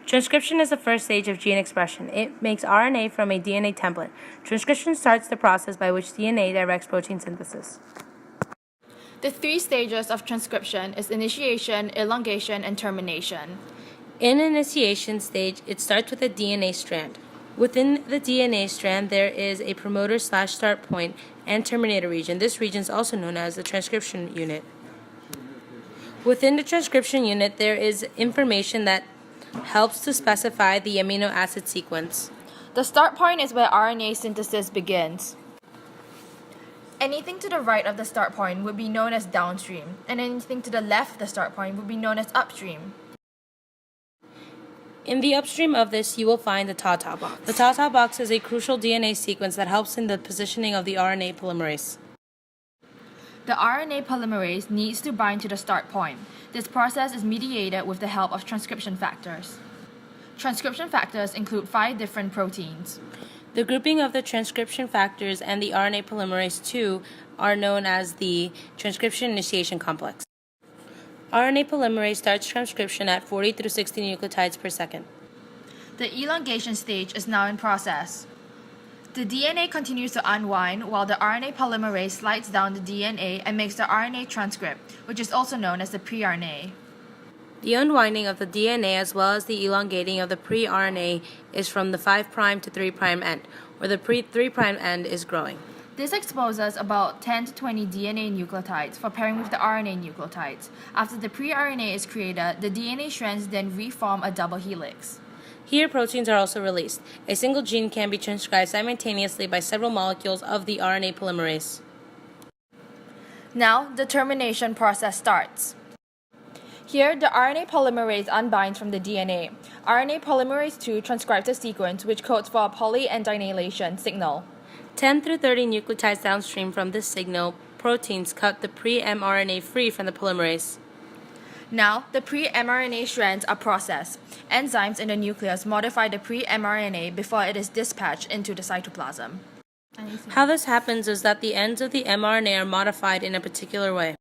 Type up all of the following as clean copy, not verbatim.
Transcription is the first stage of gene expression. It makes RNA from a DNA template. Transcription starts the process by which DNA directs protein synthesis. The three stages of transcription is initiation, elongation, and termination. In initiation stage, it starts with a DNA strand. Within the DNA strand, there is a promoter/start point and terminator region. This region is also known as the transcription unit. Within the transcription unit, there is information that helps to specify the amino acid sequence. The start point is where RNA synthesis begins. Anything to the right of the start point would be known as downstream, and anything to the left of the start point would be known as upstream. In the upstream of this, you will find the TATA box. The TATA box is a crucial DNA sequence that helps in the positioning of the RNA polymerase. The RNA polymerase needs to bind to the start point. This process is mediated with the help of transcription factors. Transcription factors include 5 different proteins. The grouping of the transcription factors and the RNA polymerase II are known as the transcription initiation complex. RNA polymerase starts transcription at 40 through 60 nucleotides per second. The elongation stage is now in process. The DNA continues to unwind while the RNA polymerase slides down the DNA and makes the RNA transcript, which is also known as the pre-RNA. The unwinding of the DNA as well as the elongating of the pre-RNA is from the 5' to 3' end, where the pre-3' end is growing. This exposes about 10 to 20 DNA nucleotides for pairing with the RNA nucleotides. After the pre-RNA is created, the DNA strands then reform a double helix. Here, proteins are also released. A single gene can be transcribed simultaneously by several molecules of the RNA polymerase. Now, the termination process starts. Here, the RNA polymerase unbinds from the DNA. RNA polymerase II transcribes a sequence which codes for a polyadenylation signal. 10 through 30 nucleotides downstream from this signal, proteins cut the pre-mRNA free from the polymerase. Now, the pre-mRNA strands are processed. Enzymes in the nucleus modify the pre-mRNA before it is dispatched into the cytoplasm. How this happens is that the ends of the mRNA are modified in a particular way.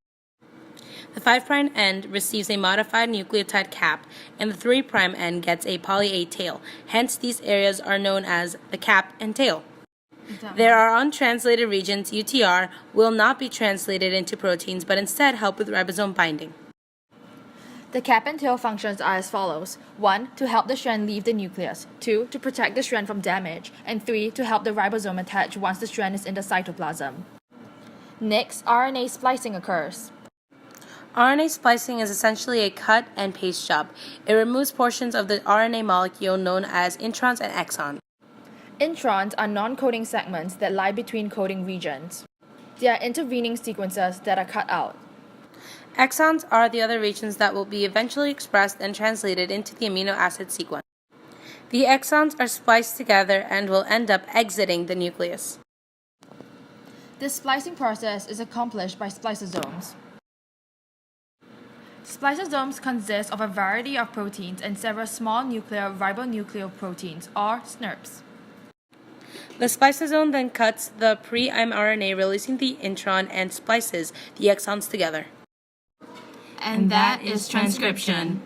The 5' end receives a modified nucleotide cap, and the 3' end gets a poly A tail. Hence, these areas are known as the cap and tail. There are untranslated regions, UTR, will not be translated into proteins, but instead help with ribosome binding. The cap and tail functions are as follows. 1. To help the strand leave the nucleus. 2. To protect the strand from damage. And 3. To help the ribosome attach once the strand is in the cytoplasm. Next, RNA splicing occurs. RNA splicing is essentially a cut and paste job. It removes portions of the RNA molecule known as introns and exons. Introns are non-coding segments that lie between coding regions. They are intervening sequences that are cut out. Exons are the other regions that will be eventually expressed and translated into the amino acid sequence. The exons are spliced together and will end up exiting the nucleus. This splicing process is accomplished by spliceosomes. Spliceosomes consist of a variety of proteins and several small nuclear ribonucleoproteins, or SNRPs. The spliceosome then cuts the pre-mRNA, releasing the intron, and splices the exons together. And that is transcription.